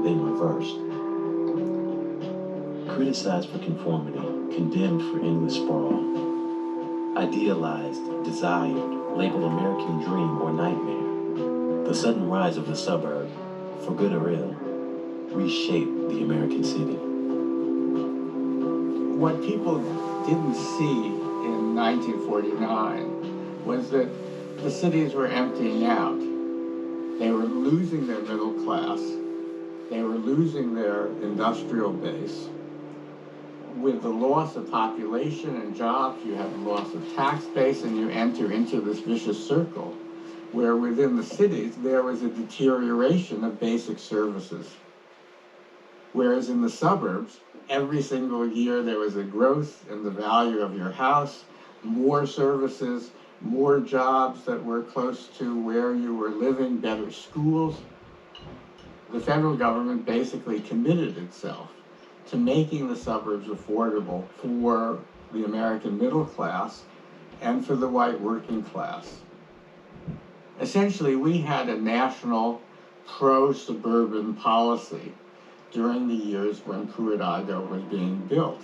then reversed. Criticized for conformity, condemned for endless sprawl, idealized, desired, labeled American dream or nightmare, the sudden rise of the suburb, for good or ill, reshaped the American city. What people didn't see in 1949 was that the cities were emptying out. They were losing their middle class. They were losing their industrial base. With the loss of population and jobs, you have the loss of tax base, and you enter into this vicious circle where within the cities there was a deterioration of basic services. Whereas in the suburbs, every single year there was a growth in the value of your house, more services, more jobs that were close to where you were living, better schools. The federal government basically committed itself to making the suburbs affordable for the American middle class and for the white working class. Essentially, we had a national pro-suburban policy during the years when Pruitt, Igoe was being built.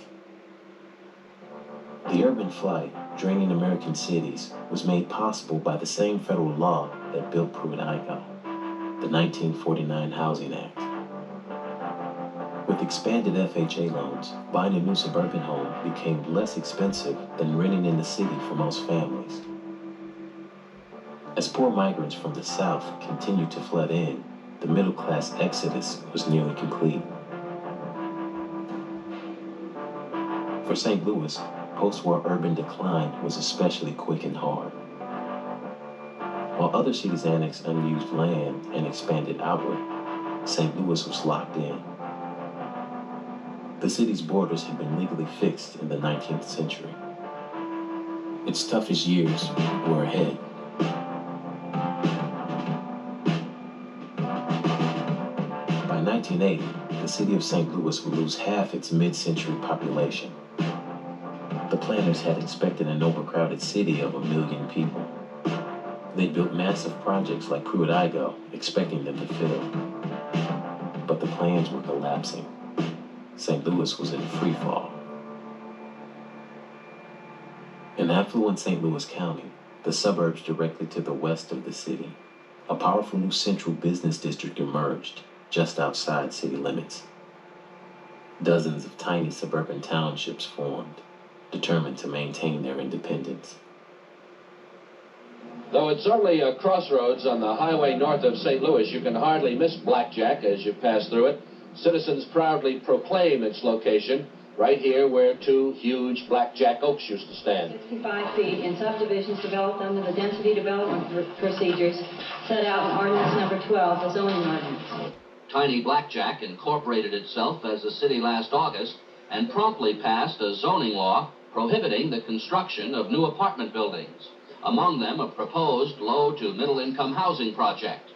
The urban flight, draining American cities, was made possible by the same federal law that built Pruitt, Igoe, the 1949 Housing Act. With expanded FHA loans, buying a new suburban home became less expensive than renting in the city for most families. As poor migrants from the South continued to flood in, the middle-class exodus was nearly complete. For St. Louis, post-war urban decline was especially quick and hard. While other cities annexed unused land and expanded outward, St. Louis was locked in. The city's borders had been legally fixed in the 19th century. Its toughest years were ahead. By 1980, the city of St. Louis would lose half its mid-century population. The planners had expected an overcrowded city of 1 million people. They built massive projects like Pruitt, Igoe, expecting them to fill. But the plans were collapsing. St. Louis was in free fall. In affluent St. Louis County, the suburbs directly to the west of the city, a powerful new central business district emerged just outside city limits. Dozens of tiny suburban townships formed, determined to maintain their independence. Though it's only a crossroads on the highway north of St. Louis, you can hardly miss Blackjack as you pass through it. Citizens proudly proclaim its location, right here where two huge blackjack oaks used to stand. 65 feet in subdivisions developed under the density development procedures set out in Ordinance Number 12, the zoning ordinance. Tiny Blackjack incorporated itself as a city last August and promptly passed a zoning law prohibiting the construction of new apartment buildings, among them a proposed low to middle income housing project.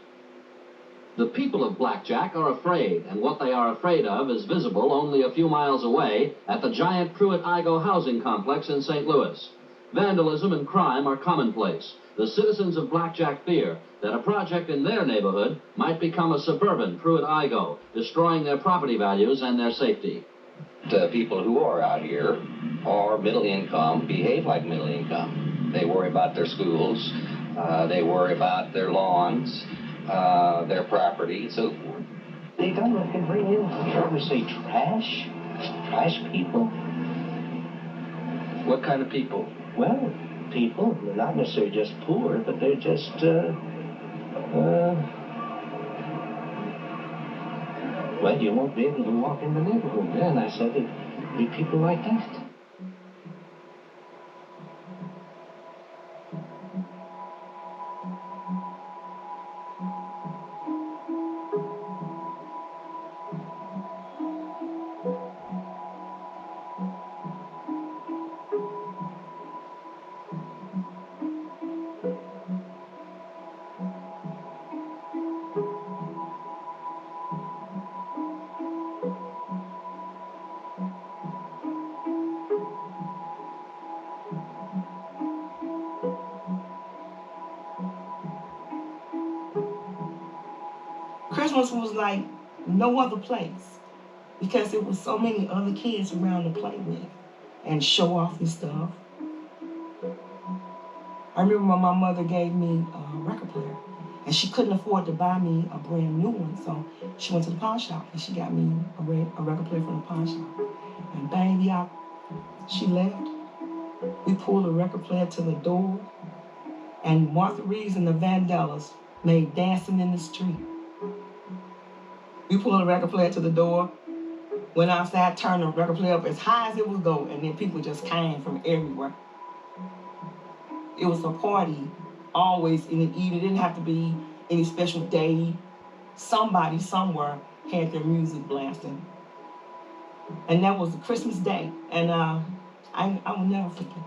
The people of Blackjack are afraid, and what they are afraid of is visible only a few miles away at the giant Pruitt Igoe housing complex in St. Louis. Vandalism and crime are commonplace. The citizens of Blackjack fear that a project in their neighborhood might become a suburban Pruitt Igoe, destroying their property values and their safety. The people who are out here are middle income, behave like middle income. They worry about their schools, they worry about their lawns, their property, and so forth. They don't know can bring in, shall we say, trash people. What kind of people? Well, people, they're not necessarily just poor, but they're just, well, you won't be able to walk in the neighborhood then. I said it'd be people like that. Christmas was like no other place, because there was so many other kids around to play with and show off and stuff. I remember when my mother gave me a record player, and she couldn't afford to buy me a brand new one, so she went to the pawn shop and she got me a record player from the pawn shop. And bang, she left. We pulled the record player to the door, and Martha Reeves and the Vandellas made Dancing in the Street. We pulled the record player to the door, went outside, turned the record player up as high as it would go, and then people just came from everywhere. It was a party always in the evening. It didn't have to be any special day. Somebody somewhere had their music blasting. And that was a Christmas day. And I will never forget that.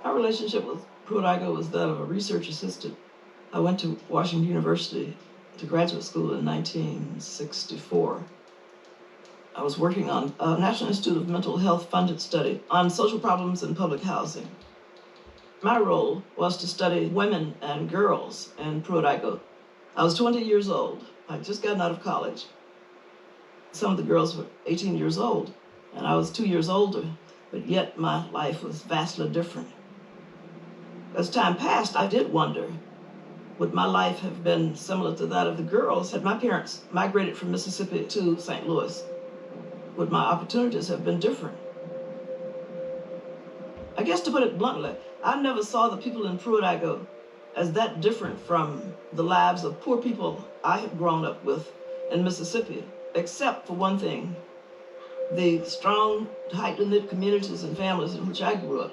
Our relationship with Pruitt Igoe was that of a research assistant. I went to Washington University to graduate school in 1964. I was working on a National Institute of Mental Health funded study on social problems in public housing. My role was to study women and girls in Pruitt Igoe. I was 20 years old. I'd just gotten out of college. Some of the girls were 18 years old, and I was 2 years older, but yet my life was vastly different. As time passed, I did wonder, would my life have been similar to that of the girls had my parents migrated from Mississippi to St. Louis? Would my opportunities have been different? I guess to put it bluntly, I never saw the people in Pruitt Igoe as that different from the lives of poor people I had grown up with in Mississippi, except for one thing: the strong, tightly knit communities and families in which I grew up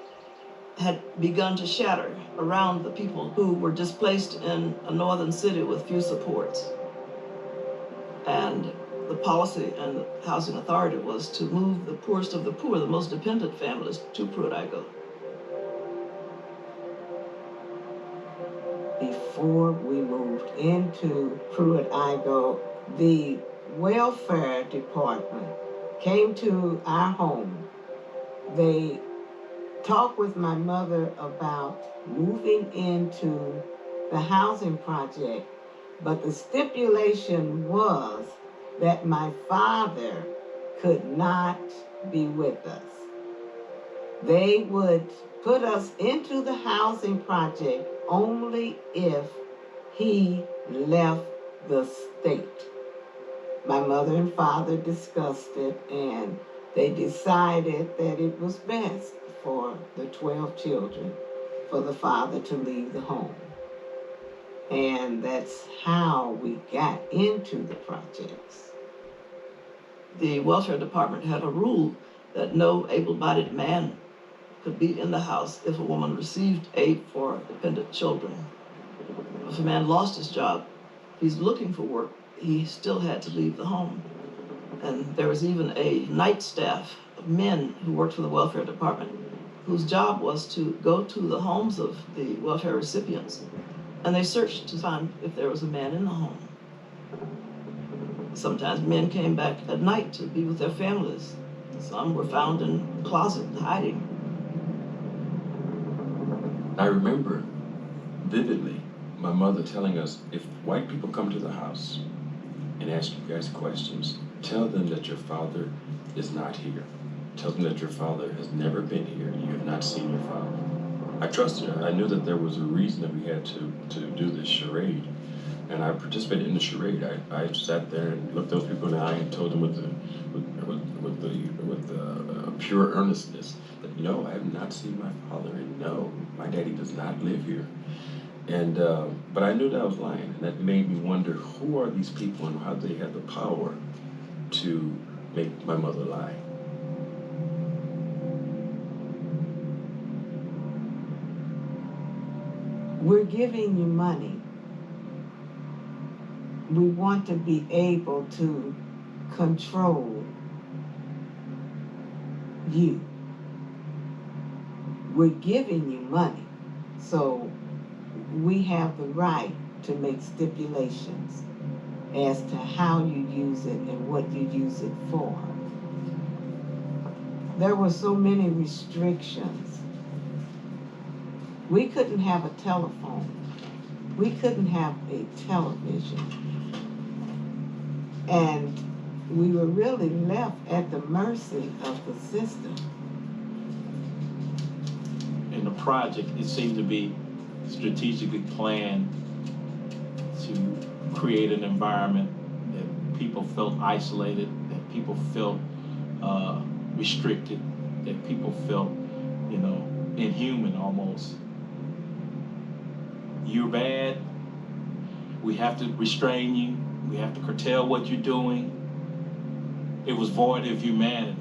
had begun to shatter around the people who were displaced in a northern city with few supports. And the policy and the housing authority was to move the poorest of the poor, the most dependent families, to Pruitt Igoe. Before we moved into Pruitt Igoe, the welfare department came to our home. They talked with my mother about moving into the housing project, but the stipulation was that my father could not be with us. They would put us into the housing project only if he left the state. My mother and father discussed it, and they decided that it was best for the 12 children for the father to leave the home. And that's how we got into the projects. The welfare department had a rule that no able-bodied man could be in the house if a woman received aid for dependent children. If a man lost his job, if he's looking for work, he still had to leave the home. And there was even a night staff of men who worked for the welfare department whose job was to go to the homes of the welfare recipients, and they searched to find if there was a man in the home. Sometimes men came back at night to be with their families. Some were found in the closet hiding. I remember vividly my mother telling us, if white people come to the house and ask you guys questions, tell them that your father is not here. Tell them that your father has never been here and you have not seen your father. I trusted her. I knew that there was a reason that we had to do this charade. And I participated in the charade. I sat there and looked those people in the eye and told them with pure earnestness that no, I have not seen my father, and no, my daddy does not live here. And but I knew that I was lying, and that made me wonder, who are these people and how they have the power to make my mother lie? We're giving you money. We want to be able to control you. We're giving you money, so we have the right to make stipulations as to how you use it and what you use it for. There were so many restrictions. We couldn't have a telephone. We couldn't have a television. And we were really left at the mercy of the system. In the project, it seemed to be strategically planned to create an environment that people felt isolated, that people felt restricted, that people felt, inhuman almost. You're bad, we have to restrain you, we have to curtail what you're doing. It was void of humanity.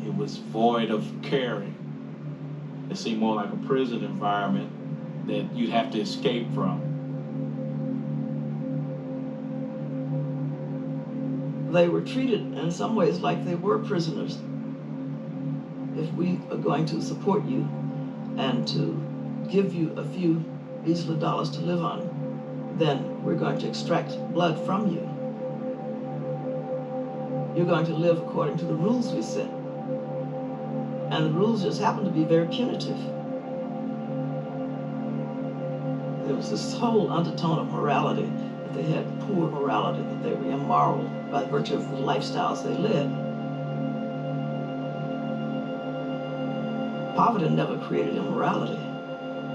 It was void of caring. It seemed more like a prison environment that you'd have to escape from. They were treated in some ways like they were prisoners. If we are going to support you and to give you a few measly dollars to live on, then we're going to extract blood from you. You're going to live according to the rules we set. And the rules just happen to be very punitive. There was this whole undertone of morality, that they had poor morality, that they were immoral by virtue of the lifestyles they led. Poverty never created immorality.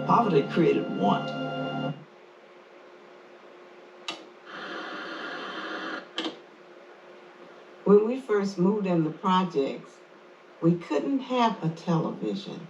Poverty created want. When we first moved in the projects, we couldn't have a television.